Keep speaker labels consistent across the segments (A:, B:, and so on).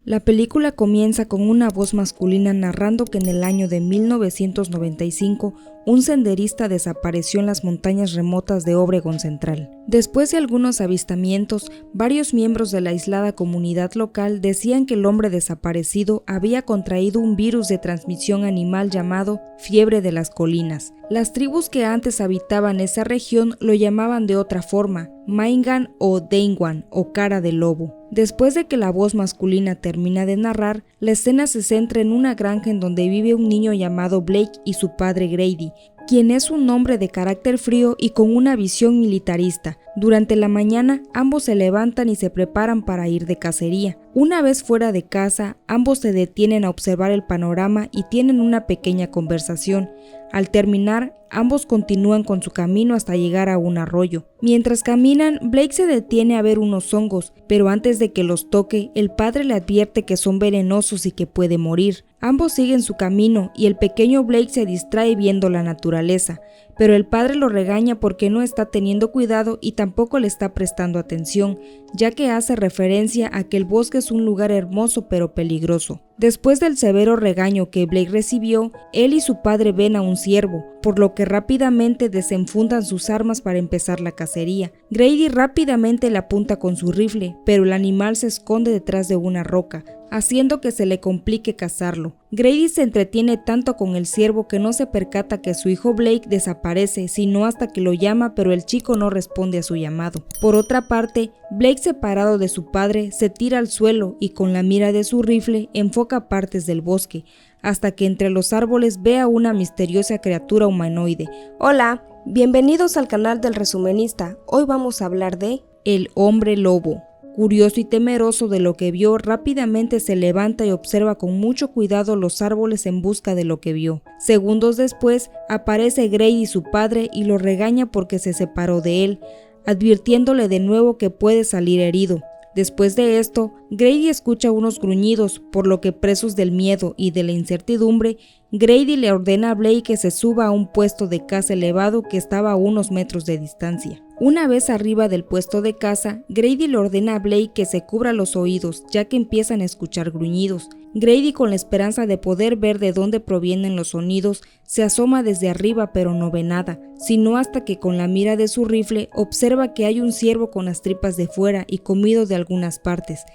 A: La película comienza con una voz masculina narrando que en el año de 1995 un senderista desapareció en las montañas remotas de Oregon Central. Después de algunos avistamientos, varios miembros de la aislada comunidad local decían que el hombre desaparecido había contraído un virus de transmisión animal llamado fiebre de las colinas. Las tribus que antes habitaban esa región lo llamaban de otra forma, Maingan o Dengwan o cara de lobo. Después de que la voz masculina termina de narrar, la escena se centra en una granja en donde vive un niño llamado Blake y su padre Grady, quien es un hombre de carácter frío y con una visión militarista. Durante la mañana, ambos se levantan y se preparan para ir de cacería. Una vez fuera de casa, ambos se detienen a observar el panorama y tienen una pequeña conversación. Al terminar, ambos continúan con su camino hasta llegar a un arroyo. Mientras caminan, Blake se detiene a ver unos hongos, pero antes de que los toque, el padre le advierte que son venenosos y que puede morir. Ambos siguen su camino y el pequeño Blake se distrae viendo la naturaleza, pero el padre lo regaña porque no está teniendo cuidado y tampoco le está prestando atención, ya que hace referencia a que el bosque es un lugar hermoso pero peligroso. Después del severo regaño que Blake recibió, él y su padre ven a un ciervo, por lo que rápidamente desenfundan sus armas para empezar la cacería. Grady rápidamente le apunta con su rifle, pero el animal se esconde detrás de una roca, haciendo que se le complique cazarlo. Grady se entretiene tanto con el ciervo que no se percata que su hijo Blake desaparece, sino hasta que lo llama, pero el chico no responde a su llamado. Por otra parte, Blake, separado de su padre, se tira al suelo y con la mira de su rifle enfoca partes del bosque, hasta que entre los árboles ve a una misteriosa criatura humanoide.
B: Hola, bienvenidos al canal del Resumenista. Hoy vamos a hablar de
A: el hombre lobo. Curioso y temeroso de lo que vio, rápidamente se levanta y observa con mucho cuidado los árboles en busca de lo que vio. Segundos después, aparece Grady, su padre, y lo regaña porque se separó de él, advirtiéndole de nuevo que puede salir herido. Después de esto, Grady escucha unos gruñidos, por lo que presos del miedo y de la incertidumbre, Grady le ordena a Blake que se suba a un puesto de caza elevado que estaba a unos metros de distancia. Una vez arriba del puesto de caza, Grady le ordena a Blake que se cubra los oídos, ya que empiezan a escuchar gruñidos. Grady, con la esperanza de poder ver de dónde provienen los sonidos, se asoma desde arriba pero no ve nada, sino hasta que con la mira de su rifle observa que hay un ciervo con las tripas de fuera y comido de algunas partes.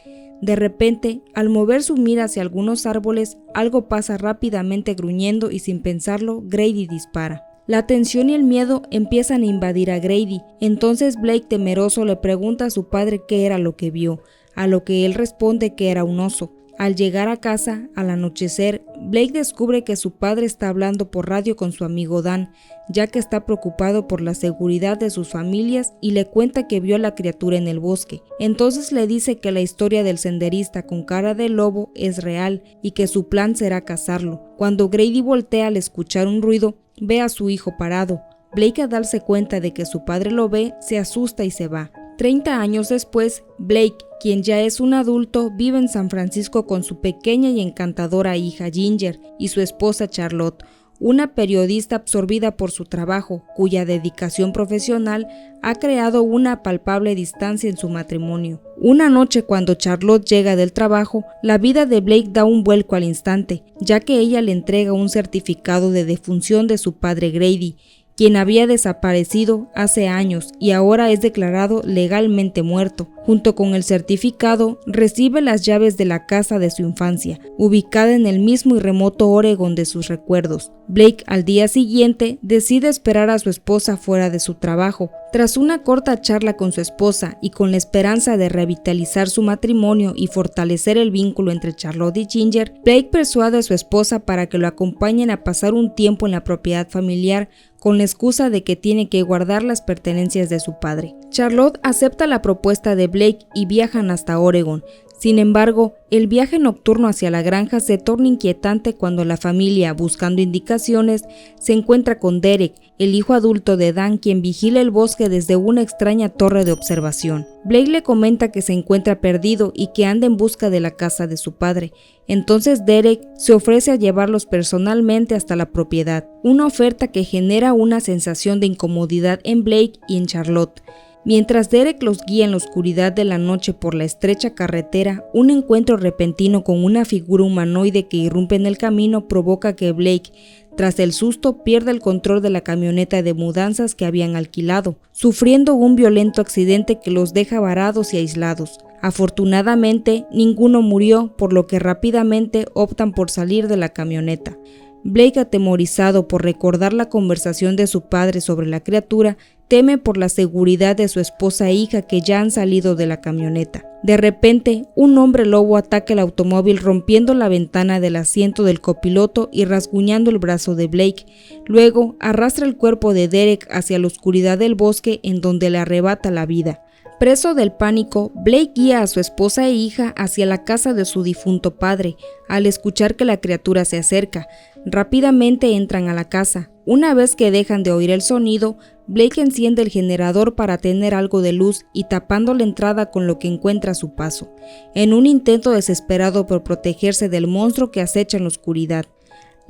A: De repente, al mover su mira hacia algunos árboles, algo pasa rápidamente gruñendo y sin pensarlo, Grady dispara. La tensión y el miedo empiezan a invadir a Grady, entonces Blake, temeroso, le pregunta a su padre qué era lo que vio, a lo que él responde que era un oso. Al llegar a casa, al anochecer, Blake descubre que su padre está hablando por radio con su amigo Dan, ya que está preocupado por la seguridad de sus familias y le cuenta que vio a la criatura en el bosque. Entonces le dice que la historia del senderista con cara de lobo es real y que su plan será cazarlo. Cuando Grady voltea al escuchar un ruido, ve a su hijo parado. Blake, al darse cuenta de que su padre lo ve, se asusta y se va. 30 años después, Blake, quien ya es un adulto, vive en San Francisco con su pequeña y encantadora hija Ginger y su esposa Charlotte, una periodista absorbida por su trabajo, cuya dedicación profesional ha creado una palpable distancia en su matrimonio. Una noche, cuando Charlotte llega del trabajo, la vida de Blake da un vuelco al instante, ya que ella le entrega un certificado de defunción de su padre Grady, quien había desaparecido hace años y ahora es declarado legalmente muerto. Junto con el certificado, recibe las llaves de la casa de su infancia, ubicada en el mismo y remoto Oregon de sus recuerdos. Blake, al día siguiente, decide esperar a su esposa fuera de su trabajo. Tras una corta charla con su esposa y con la esperanza de revitalizar su matrimonio y fortalecer el vínculo entre Charlotte y Ginger, Blake persuade a su esposa para que lo acompañen a pasar un tiempo en la propiedad familiar con la excusa de que tiene que guardar las pertenencias de su padre. Charlotte acepta la propuesta de Blake y viajan hasta Oregon. Sin embargo, el viaje nocturno hacia la granja se torna inquietante cuando la familia, buscando indicaciones, se encuentra con Derek, el hijo adulto de Dan, quien vigila el bosque desde una extraña torre de observación. Blake le comenta que se encuentra perdido y que anda en busca de la casa de su padre. Entonces Derek se ofrece a llevarlos personalmente hasta la propiedad, una oferta que genera una sensación de incomodidad en Blake y en Charlotte. Mientras Derek los guía en la oscuridad de la noche por la estrecha carretera, un encuentro repentino con una figura humanoide que irrumpe en el camino provoca que Blake, tras el susto, pierda el control de la camioneta de mudanzas que habían alquilado, sufriendo un violento accidente que los deja varados y aislados. Afortunadamente, ninguno murió, por lo que rápidamente optan por salir de la camioneta. Blake, atemorizado por recordar la conversación de su padre sobre la criatura, teme por la seguridad de su esposa e hija que ya han salido de la camioneta. De repente, un hombre lobo ataca el automóvil rompiendo la ventana del asiento del copiloto y rasguñando el brazo de Blake. Luego, arrastra el cuerpo de Derek hacia la oscuridad del bosque en donde le arrebata la vida. Preso del pánico, Blake guía a su esposa e hija hacia la casa de su difunto padre. Al escuchar que la criatura se acerca, rápidamente entran a la casa. Una vez que dejan de oír el sonido, Blake enciende el generador para tener algo de luz y tapando la entrada con lo que encuentra a su paso, en un intento desesperado por protegerse del monstruo que acecha en la oscuridad.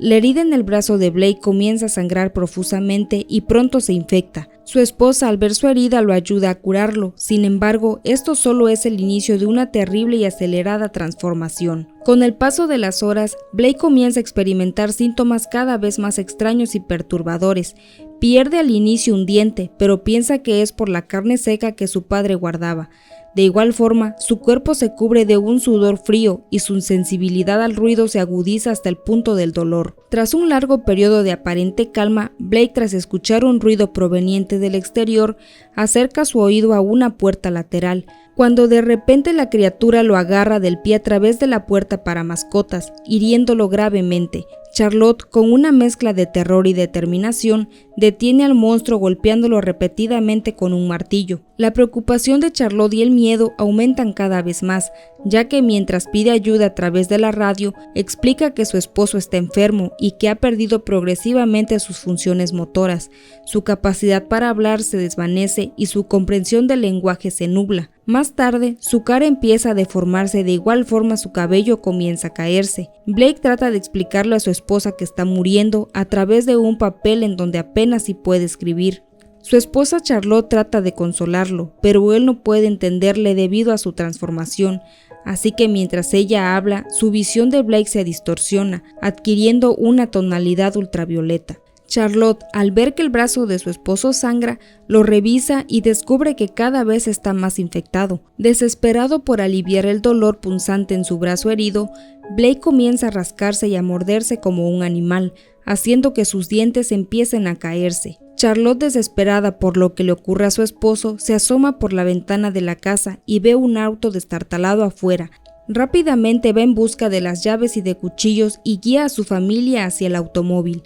A: La herida en el brazo de Blake comienza a sangrar profusamente y pronto se infecta. Su esposa, al ver su herida, lo ayuda a curarlo. Sin embargo, esto solo es el inicio de una terrible y acelerada transformación. Con el paso de las horas, Blake comienza a experimentar síntomas cada vez más extraños y perturbadores. Pierde al inicio un diente, pero piensa que es por la carne seca que su padre guardaba. De igual forma, su cuerpo se cubre de un sudor frío y su sensibilidad al ruido se agudiza hasta el punto del dolor. Tras un largo periodo de aparente calma, Blake, tras escuchar un ruido proveniente del exterior, acerca su oído a una puerta lateral, cuando de repente la criatura lo agarra del pie a través de la puerta para mascotas, hiriéndolo gravemente. Charlotte, con una mezcla de terror y determinación, detiene al monstruo golpeándolo repetidamente con un martillo. La preocupación de Charlotte y el miedo aumentan cada vez más, ya que mientras pide ayuda a través de la radio, explica que su esposo está enfermo y que ha perdido progresivamente sus funciones motoras. Su capacidad para hablar se desvanece y su comprensión del lenguaje se nubla. Más tarde, su cara empieza a deformarse, de igual forma su cabello comienza a caerse. Blake trata de explicarle a su esposa que está muriendo a través de un papel en donde apenas si puede escribir. Su esposa Charlotte trata de consolarlo, pero él no puede entenderle debido a su transformación, así que mientras ella habla, su visión de Blake se distorsiona, adquiriendo una tonalidad ultravioleta. Charlotte, al ver que el brazo de su esposo sangra, lo revisa y descubre que cada vez está más infectado. Desesperado por aliviar el dolor punzante en su brazo herido, Blake comienza a rascarse y a morderse como un animal, haciendo que sus dientes empiecen a caerse. Charlotte, desesperada por lo que le ocurre a su esposo, se asoma por la ventana de la casa y ve un auto destartalado afuera. Rápidamente va en busca de las llaves y de cuchillos y guía a su familia hacia el automóvil.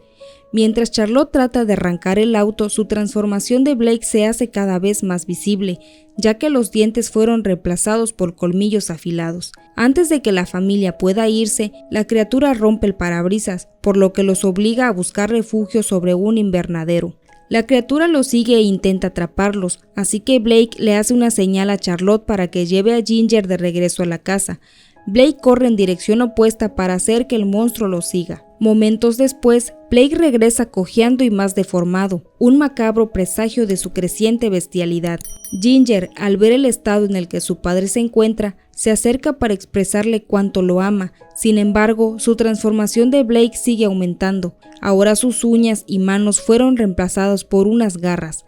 A: Mientras Charlotte trata de arrancar el auto, su transformación de Blake se hace cada vez más visible, ya que los dientes fueron reemplazados por colmillos afilados. Antes de que la familia pueda irse, la criatura rompe el parabrisas, por lo que los obliga a buscar refugio sobre un invernadero. La criatura los sigue e intenta atraparlos, así que Blake le hace una señal a Charlotte para que lleve a Ginger de regreso a la casa. Blake corre en dirección opuesta para hacer que el monstruo lo siga. Momentos después, Blake regresa cojeando y más deformado, un macabro presagio de su creciente bestialidad. Ginger, al ver el estado en el que su padre se encuentra, se acerca para expresarle cuánto lo ama. Sin embargo, su transformación de Blake sigue aumentando. Ahora sus uñas y manos fueron reemplazadas por unas garras.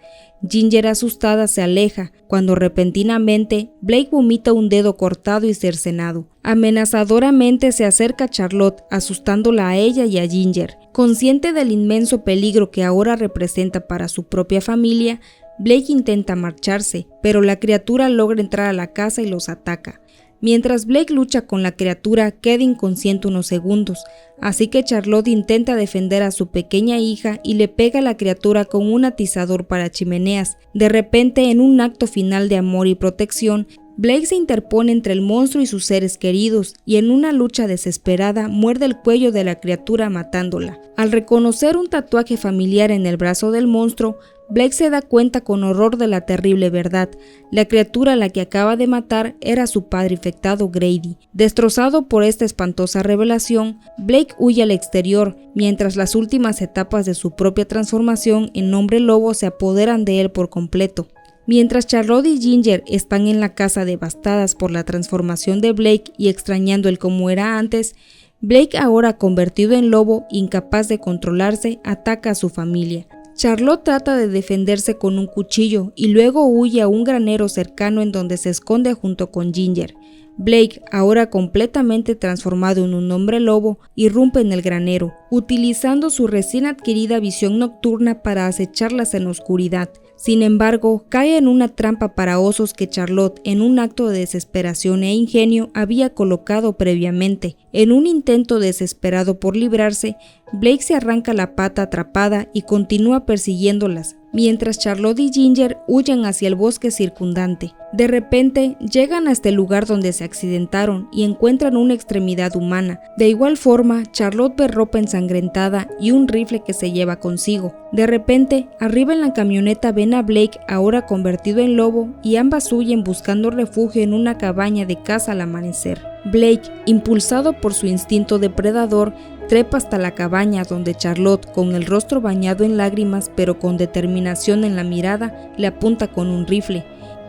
A: Ginger, asustada, se aleja, cuando repentinamente Blake vomita un dedo cortado y cercenado. Amenazadoramente se acerca a Charlotte, asustándola a ella y a Ginger. Consciente del inmenso peligro que ahora representa para su propia familia, Blake intenta marcharse, pero la criatura logra entrar a la casa y los ataca. Mientras Blake lucha con la criatura, queda inconsciente unos segundos, así que Charlotte intenta defender a su pequeña hija y le pega a la criatura con un atizador para chimeneas. De repente, en un acto final de amor y protección, Blake se interpone entre el monstruo y sus seres queridos y en una lucha desesperada muerde el cuello de la criatura matándola. Al reconocer un tatuaje familiar en el brazo del monstruo, Blake se da cuenta con horror de la terrible verdad. La criatura a la que acaba de matar era su padre infectado Grady. Destrozado por esta espantosa revelación, Blake huye al exterior, mientras las últimas etapas de su propia transformación en hombre lobo se apoderan de él por completo. Mientras Charlotte y Ginger están en la casa devastadas por la transformación de Blake y extrañando el cómo era antes, Blake, ahora convertido en lobo, incapaz de controlarse, ataca a su familia. Charlotte trata de defenderse con un cuchillo y luego huye a un granero cercano en donde se esconde junto con Ginger. Blake, ahora completamente transformado en un hombre lobo, irrumpe en el granero, utilizando su recién adquirida visión nocturna para acecharlas en la oscuridad. Sin embargo, cae en una trampa para osos que Charlotte, en un acto de desesperación e ingenio, había colocado previamente. En un intento desesperado por librarse, Blake se arranca la pata atrapada y continúa persiguiéndolas, mientras Charlotte y Ginger huyen hacia el bosque circundante. De repente, llegan hasta el lugar donde se accidentaron y encuentran una extremidad humana. De igual forma, Charlotte ve ropa ensangrentada y un rifle que se lleva consigo. De repente, arriba en la camioneta ven a Blake, ahora convertido en lobo, y ambas huyen buscando refugio en una cabaña de caza al amanecer. Blake, impulsado por su instinto depredador, trepa hasta la cabaña donde Charlotte, con el rostro bañado en lágrimas pero con determinación en la mirada, le apunta con un rifle.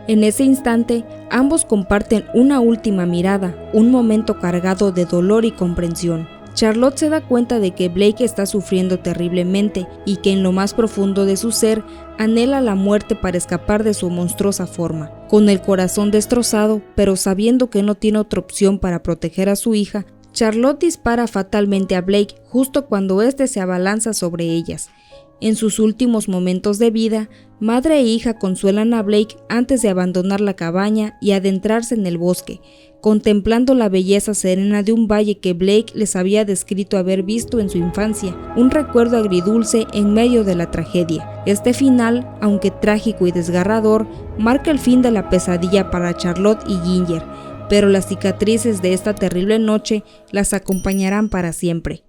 A: En ese instante, ambos comparten una última mirada, un momento cargado de dolor y comprensión. Charlotte se da cuenta de que Blake está sufriendo terriblemente y que en lo más profundo de su ser anhela la muerte para escapar de su monstruosa forma. Con el corazón destrozado, pero sabiendo que no tiene otra opción para proteger a su hija, Charlotte dispara fatalmente a Blake justo cuando éste se abalanza sobre ellas. En sus últimos momentos de vida, madre e hija consuelan a Blake antes de abandonar la cabaña y adentrarse en el bosque, contemplando la belleza serena de un valle que Blake les había descrito haber visto en su infancia, un recuerdo agridulce en medio de la tragedia. Este final, aunque trágico y desgarrador, marca el fin de la pesadilla para Charlotte y Ginger, pero las cicatrices de esta terrible noche las acompañarán para siempre.